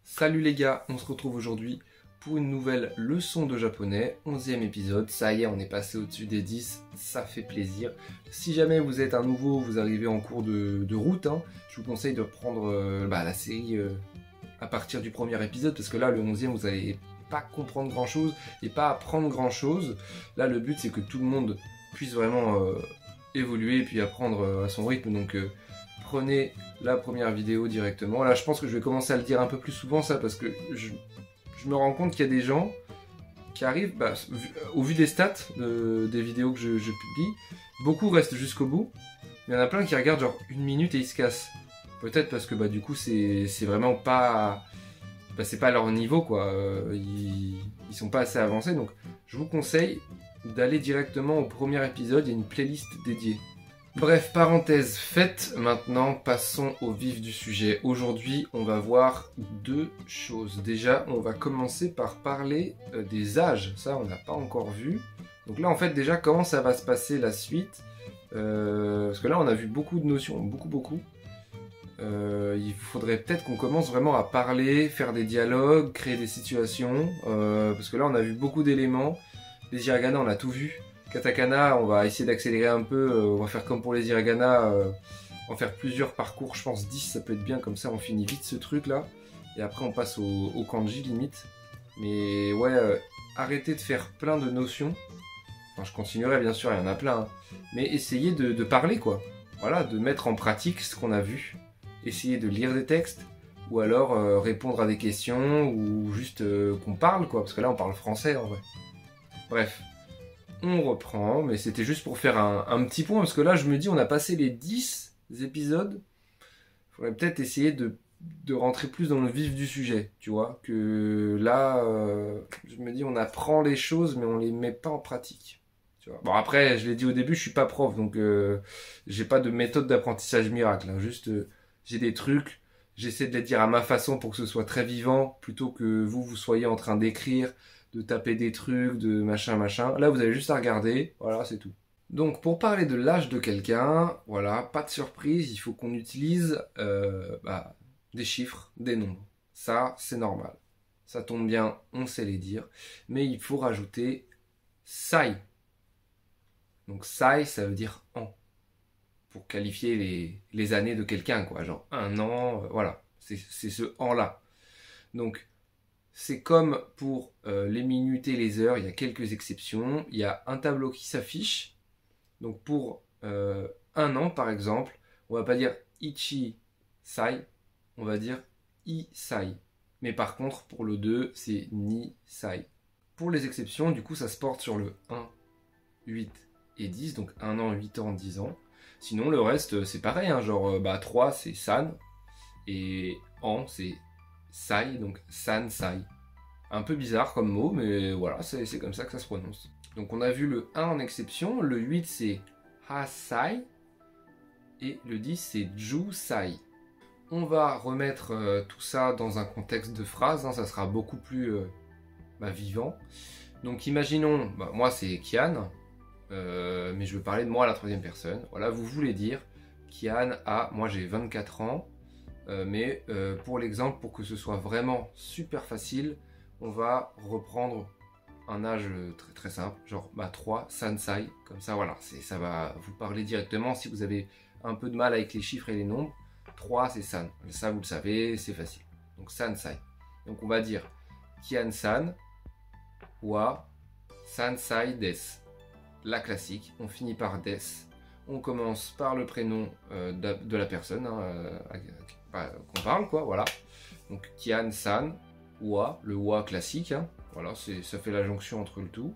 Salut les gars, on se retrouve aujourd'hui pour une nouvelle leçon de japonais, 11e épisode. Ça y est, on est passé au-dessus des 10, ça fait plaisir. Si jamais vous êtes un nouveau, vous arrivez en cours de route, je vous conseille de prendre la série à partir du premier épisode, parce que là, le 11e, vous n'allez pas comprendre grand-chose et pas apprendre grand-chose. Là, le but, c'est que tout le monde puisse vraiment évoluer et puis apprendre à son rythme, donc prenez la première vidéo directement. Là, je pense que je vais commencer à le dire un peu plus souvent, ça, parce que je me rends compte qu'il y a des gens qui arrivent, au vu des stats des vidéos que je publie, beaucoup restent jusqu'au bout, mais il y en a plein qui regardent genre 1 minute et ils se cassent. Peut-être parce que du coup, c'est vraiment pas... c'est pas leur niveau, quoi. Ils sont pas assez avancés, donc je vous conseille d'aller directement au premier épisode, il y a une playlist dédiée. Bref, parenthèse faite, maintenant passons au vif du sujet. Aujourd'hui, on va voir deux choses. Déjà, on va commencer par parler des âges. Ça, on n'a pas encore vu. Donc là, en fait, déjà, comment ça va se passer la suite parce que là, on a vu beaucoup de notions, beaucoup. Il faudrait peut-être qu'on commence vraiment à parler, faire des dialogues, créer des situations. Parce que là, on a vu beaucoup d'éléments. Les hiragana, on a tout vu. Katakana, on va essayer d'accélérer un peu, on va faire comme pour les hiragana, on va faire plusieurs parcours, je pense 10, ça peut être bien, comme ça on finit vite ce truc là, et après on passe au kanji limite. Mais ouais, arrêtez de faire plein de notions, enfin je continuerai bien sûr, il y en a plein, mais essayez de parler quoi, voilà, de mettre en pratique ce qu'on a vu, essayez de lire des textes, ou alors répondre à des questions, ou juste qu'on parle quoi, parce que là on parle français en vrai. Bref. On reprend, mais c'était juste pour faire un petit point, parce que là je me dis on a passé les 10 épisodes, il faudrait peut-être essayer de rentrer plus dans le vif du sujet, tu vois, que là je me dis on apprend les choses mais on les met pas en pratique, tu vois. Bon après je l'ai dit au début, je suis pas prof, donc j'ai pas de méthode d'apprentissage miracle, juste j'ai des trucs, j'essaie de les dire à ma façon pour que ce soit très vivant, plutôt que vous soyez en train d'écrire, de taper des trucs, de machin. Là, vous avez juste à regarder, voilà, c'est tout. Donc, pour parler de l'âge de quelqu'un, voilà, pas de surprise, il faut qu'on utilise des chiffres, des nombres. Ça, c'est normal. Ça tombe bien, on sait les dire. Mais il faut rajouter sai. Donc, sai, ça veut dire an. Pour qualifier les années de quelqu'un, quoi. Genre, 1 an, voilà. C'est ce an-là. Donc, c'est comme pour les minutes et les heures, il y a quelques exceptions. Il y a un tableau qui s'affiche. Donc pour 1 an, par exemple, on va pas dire ichi sai, on va dire i sai. Mais par contre, pour le 2, c'est ni sai. Pour les exceptions, du coup, ça se porte sur le 1, 8 et 10. Donc 1 an, 8 ans, 10 ans. Sinon, le reste, c'est pareil. Genre 3, c'est san. Et an, c'est sai, donc san sai. Un peu bizarre comme mot, mais voilà, c'est comme ça que ça se prononce. Donc on a vu le 1 en exception, le 8 c'est hasai, et le 10 c'est jusai. On va remettre tout ça dans un contexte de phrase, ça sera beaucoup plus vivant. Donc imaginons, moi c'est Kian, mais je veux parler de moi à la troisième personne. Voilà, vous voulez dire, Kian a, moi j'ai 24 ans, mais pour l'exemple, pour que ce soit vraiment super facile, on va reprendre un âge très très simple, genre 3 sansai, comme ça voilà, ça va vous parler directement si vous avez un peu de mal avec les chiffres et les nombres. 3 c'est san, ça vous le savez, c'est facile. Donc sansai. Donc on va dire Kian-san wa sansai des. La classique, on finit par des. On commence par le prénom de la personne qu'on parle, quoi, voilà. Donc Kian-san wa, le wa classique, voilà, ça fait la jonction entre le tout.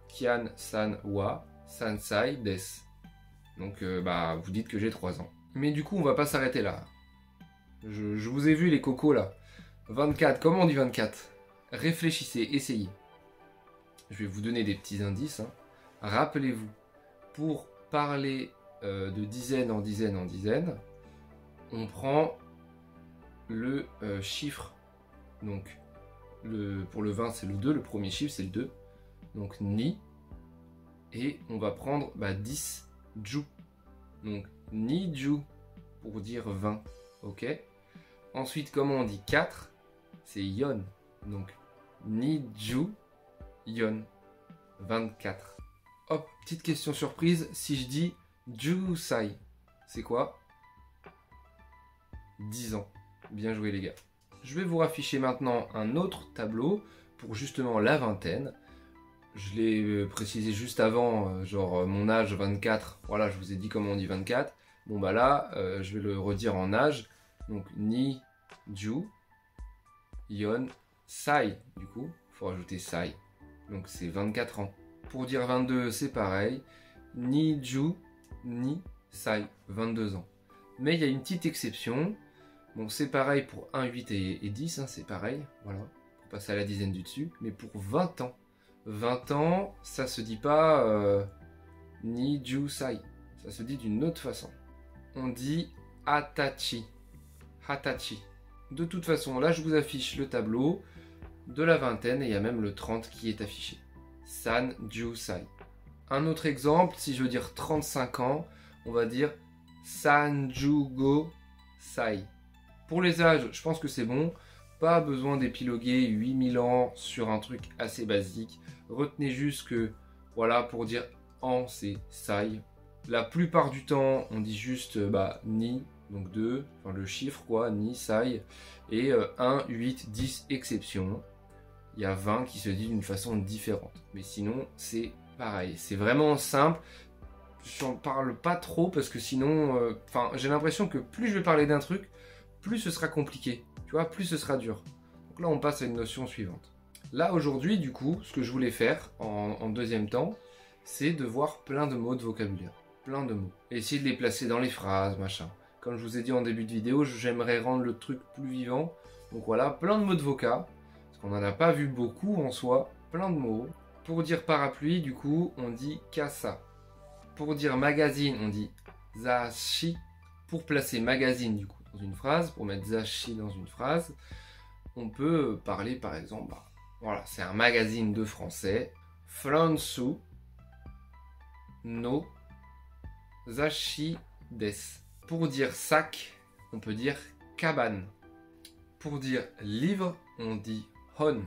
Kian-san wa sansai des. Donc vous dites que j'ai 3 ans. Mais du coup, on va pas s'arrêter là. Je vous ai vu les cocos là. 24, comment on dit 24? Réfléchissez, essayez. Je vais vous donner des petits indices. Rappelez-vous, pour parler de dizaine en dizaine, on prend le chiffre. Donc, pour le 20, c'est le 2, le premier chiffre, c'est le 2. Donc, ni. Et on va prendre 10, ju. Donc, ni ju, pour dire 20. Ok. Ensuite, comment on dit 4? c'est yon. Donc, Niju yon. 24. Hop, petite question surprise. Si je dis Jusai, c'est quoi? 10 ans. Bien joué les gars. Je vais vous rafficher maintenant un autre tableau pour justement la vingtaine. Je l'ai précisé juste avant, genre mon âge 24. Voilà, je vous ai dit comment on dit 24. Bon bah là, je vais le redire en âge. Donc Ni, Ju, Yon, Sai. Du coup, il faut rajouter Sai. Donc c'est 24 ans. Pour dire 22, c'est pareil. Ni, Ju, Ni, Sai. 22 ans. Mais il y a une petite exception. Bon, c'est pareil pour 1, 8 et 10, hein, c'est pareil. Voilà, pour passer à la dizaine du dessus. Mais pour 20 ans. 20 ans, ça se dit pas Ni, Ju, Sai. Ça se dit d'une autre façon. On dit Hatachi. Hatachi. De toute façon, là, je vous affiche le tableau de la vingtaine et il y a même le 30 qui est affiché. San, Ju, Sai. Un autre exemple, si je veux dire 35 ans, on va dire Sanjugo Sai. Pour les âges, je pense que c'est bon. Pas besoin d'épiloguer 8000 ans sur un truc assez basique. Retenez juste que, voilà, pour dire an, c'est Sai. La plupart du temps, on dit juste ni, donc 2, enfin le chiffre quoi, ni, Sai. Et 1, 8, 10, exception. Il y a 20 qui se dit d'une façon différente. Mais sinon, c'est pareil. C'est vraiment simple. J'en parle pas trop parce que sinon, j'ai l'impression que plus je vais parler d'un truc, plus ce sera compliqué. Tu vois, plus ce sera dur. Donc là, on passe à une notion suivante. Là, aujourd'hui, du coup, ce que je voulais faire en deuxième temps, c'est de voir plein de mots de vocabulaire. Plein de mots. Et essayer de les placer dans les phrases, machin. Comme je vous ai dit en début de vidéo, j'aimerais rendre le truc plus vivant. Donc voilà, plein de mots de vocab. Parce qu'on n'en a pas vu beaucoup en soi. Plein de mots. Pour dire parapluie, du coup, on dit kasa. Pour dire magazine, on dit zashi. Pour placer magazine, du coup, dans une phrase, pour mettre zashi dans une phrase, on peut parler par exemple, voilà, c'est un magazine de français, Fransu no zashi desu. Pour dire sac, on peut dire cabane. Pour dire livre, on dit hon.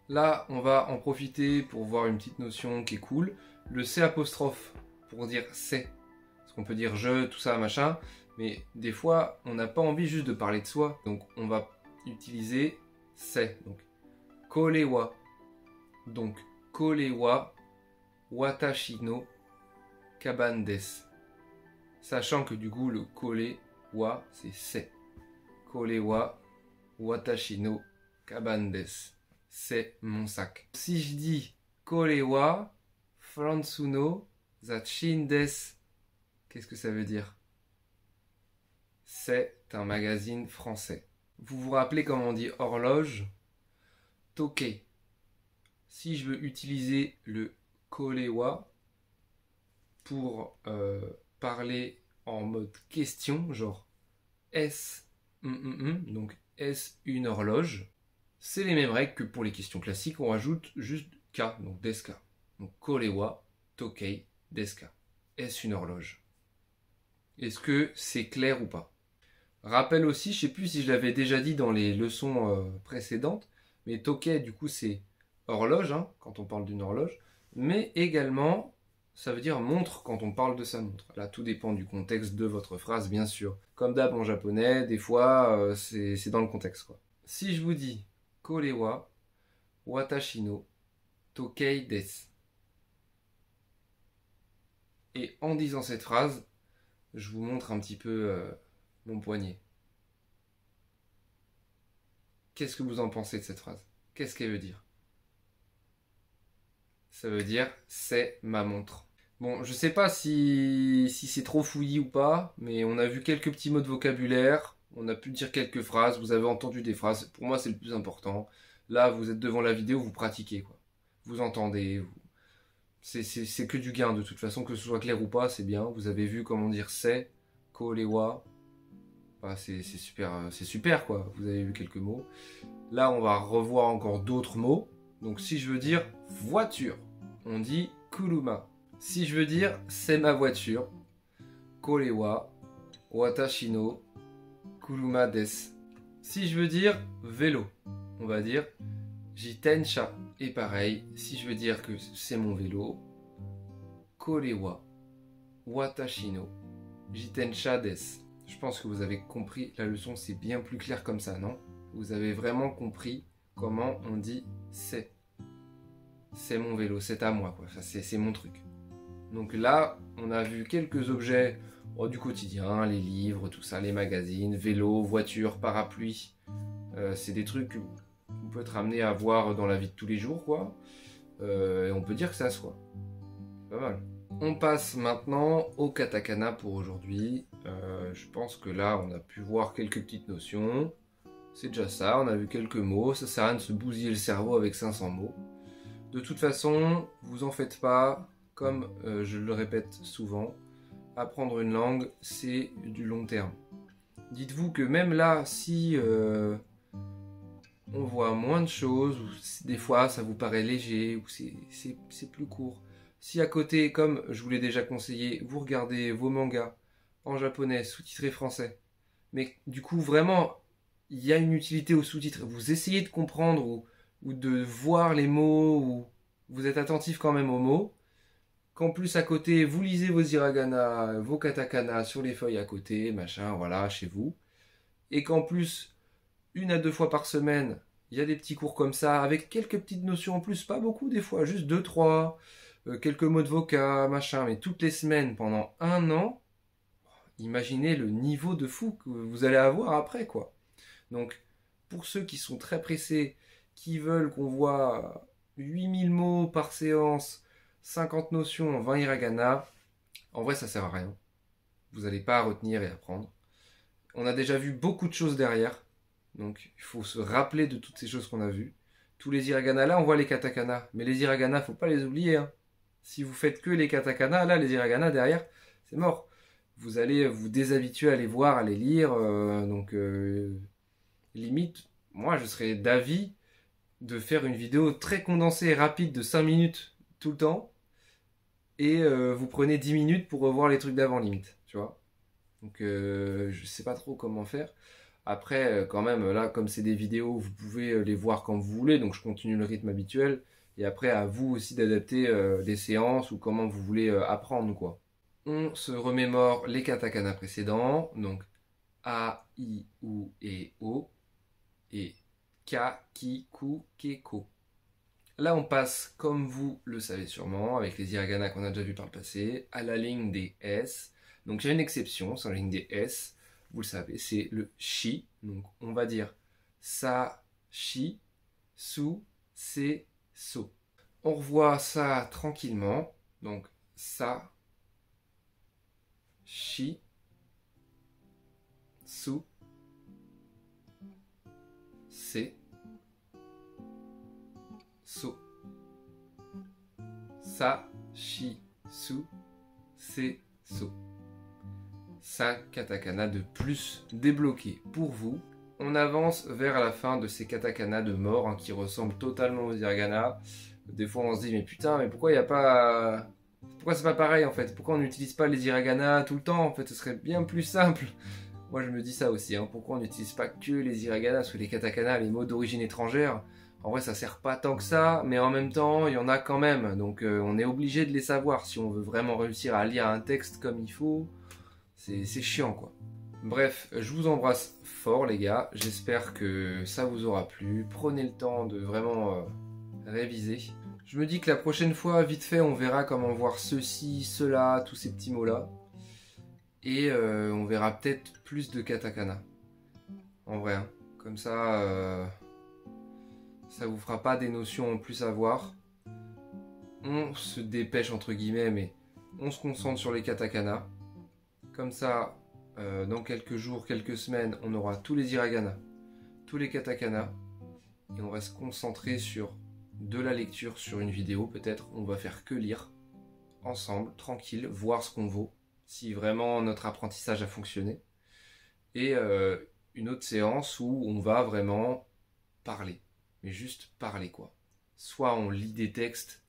Là, on va en profiter pour voir une petite notion qui est cool. Le C apostrophe pour dire c'est. Parce qu'on peut dire je, tout ça, machin. Mais des fois, on n'a pas envie juste de parler de soi. Donc, on va utiliser c'est. Donc, kolewa. Donc, kolewa watashi no kaban desu. Sachant que du coup, le kolewa, c'est. Kolewa watashi no kaban desu. C'est mon sac. Si je dis kolewa fransu no zachin desu, qu'est-ce que ça veut dire? C'est un magazine français. Vous vous rappelez comment on dit horloge? Toke. Si je veux utiliser le kolewa pour parler en mode question, genre est-ce donc est-ce une horloge? C'est les mêmes règles que pour les questions classiques, on rajoute juste ka, donc deska. Donc kolewa, tokei, deska. Est-ce une horloge? Est-ce que c'est clair ou pas? Rappel aussi, je sais plus si je l'avais déjà dit dans les leçons précédentes, mais tokei du coup c'est horloge, hein, quand on parle d'une horloge, mais également ça veut dire montre quand on parle de sa montre. Là tout dépend du contexte de votre phrase bien sûr. Comme d'hab en japonais, des fois c'est dans le contexte quoi. Si je vous dis kolewa watashi no tokei desu. Et en disant cette phrase, je vous montre un petit peu mon poignet. Qu'est-ce que vous en pensez de cette phrase? Qu'est-ce qu'elle veut dire? Ça veut dire c'est ma montre. Bon, je sais pas si c'est trop fouillis ou pas, mais on a vu quelques petits mots de vocabulaire. On a pu dire quelques phrases, vous avez entendu des phrases. Pour moi, c'est le plus important. Là, vous êtes devant la vidéo, vous pratiquez, quoi. Vous entendez. C'est que du gain, de toute façon, que ce soit clair ou pas, c'est bien. Vous avez vu comment dire c'est, kolewa. Bah, c'est super, quoi. Vous avez vu quelques mots. Là, on va revoir encore d'autres mots. Donc, si je veux dire voiture, on dit kuruma. Si je veux dire c'est ma voiture, kolewa watashi no kuruma desu. Si je veux dire vélo, on va dire jitensha. Et pareil, si je veux dire que c'est mon vélo, korewa watashi no jitensha desu. Je pense que vous avez compris, la leçon c'est bien plus clair comme ça, non? Vous avez vraiment compris comment on dit c'est. C'est mon vélo, c'est à moi, quoi. C'est mon truc. Donc là, on a vu quelques objets du quotidien, les livres, tout ça, les magazines, vélo, voiture, parapluie. C'est des trucs qu'on peut être amené à voir dans la vie de tous les jours, quoi. Et on peut dire que ça soit. Pas mal. On passe maintenant au katakana pour aujourd'hui. Je pense que là, on a pu voir quelques petites notions. C'est déjà ça, on a vu quelques mots. Ça sert à rien de se bousiller le cerveau avec 500 mots. De toute façon, vous en faites pas. Comme je le répète souvent, apprendre une langue, c'est du long terme. Dites-vous que même là, si on voit moins de choses, ou des fois ça vous paraît léger, ou c'est plus court. Si à côté, comme je vous l'ai déjà conseillé, vous regardez vos mangas en japonais, sous-titrés français, mais du coup vraiment, il y a une utilité aux sous-titres, vous essayez de comprendre ou de voir les mots, ou vous êtes attentif quand même aux mots, qu'en plus à côté, vous lisez vos hiragana, vos katakana sur les feuilles à côté, machin, voilà, chez vous, et qu'en plus, 1 à 2 fois par semaine, il y a des petits cours comme ça, avec quelques petites notions en plus, pas beaucoup des fois, juste 2-3, quelques mots de vocab, machin, mais toutes les semaines pendant 1 an, imaginez le niveau de fou que vous allez avoir après, quoi. Donc, pour ceux qui sont très pressés, qui veulent qu'on voit 8000 mots par séance, 50 notions, 20 hiragana, en vrai ça sert à rien. Vous n'allez pas à retenir et apprendre. On a déjà vu beaucoup de choses derrière, donc il faut se rappeler de toutes ces choses qu'on a vues. Tous les hiragana là, on voit les katakana, mais les hiragana, faut pas les oublier, hein. Si vous faites que les katakana, là les hiragana derrière, c'est mort. Vous allez vous déshabituer à les voir, à les lire, donc limite, moi je serais d'avis de faire une vidéo très condensée et rapide de 5 minutes tout le temps, et vous prenez 10 minutes pour revoir les trucs d'avant limite, tu vois. Donc je sais pas trop comment faire. Après quand même là, comme c'est des vidéos, vous pouvez les voir quand vous voulez, donc je continue le rythme habituel, et après à vous aussi d'adapter des séances ou comment vous voulez apprendre, quoi. On se remémore les katakana précédents, donc A, I, U, E, O, et Ka, Ki, Ku, Ke, Ko. Là, on passe, comme vous le savez sûrement, avec les hiragana qu'on a déjà vu par le passé, à la ligne des S. Donc j'ai une exception sur la ligne des S, vous le savez, c'est le shi. Donc on va dire sa, shi, su, se, so. On revoit ça tranquillement. Donc sa, shi, su, se, so. Sa, shi, su, se, so. 5 katakana de plus débloqués pour vous. On avance vers la fin de ces katakana de mort, hein, qui ressemblent totalement aux hiragana. Des fois on se dit mais putain, mais pourquoi il n'y a pas... Pourquoi c'est pas pareil en fait? Pourquoi on n'utilise pas les hiragana tout le temps? En fait ce serait bien plus simple. Moi je me dis ça aussi, hein. Pourquoi on n'utilise pas que les hiragana? Parce que les katakana, les mots d'origine étrangère, en vrai ça sert pas tant que ça, mais en même temps il y en a quand même. Donc on est obligé de les savoir si on veut vraiment réussir à lire un texte comme il faut. C'est chiant, quoi. Bref, je vous embrasse fort les gars, j'espère que ça vous aura plu. Prenez le temps de vraiment réviser. Je me dis que la prochaine fois, vite fait, on verra comment voir ceci, cela, tous ces petits mots-là. Et on verra peut-être plus de katakana. En vrai, hein. Comme ça, ça vous fera pas des notions en plus à voir. On se dépêche entre guillemets, mais on se concentre sur les katakana. Comme ça, dans quelques jours, quelques semaines, on aura tous les hiragana, tous les katakana, et on va se concentrer sur de la lecture, sur une vidéo peut-être. On va faire que lire, ensemble, tranquille, voir ce qu'on vaut, si vraiment notre apprentissage a fonctionné. Et une autre séance où on va vraiment parler, mais juste parler, quoi. Soit on lit des textes,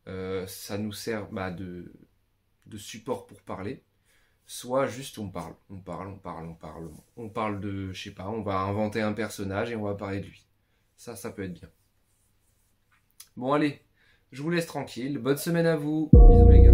ça nous sert de support pour parler. soit juste on parle. On parle de, je sais pas, on va inventer un personnage et on va parler de lui. Ça peut être bien. Bon allez, je vous laisse tranquille. Bonne semaine à vous. Bisous les gars.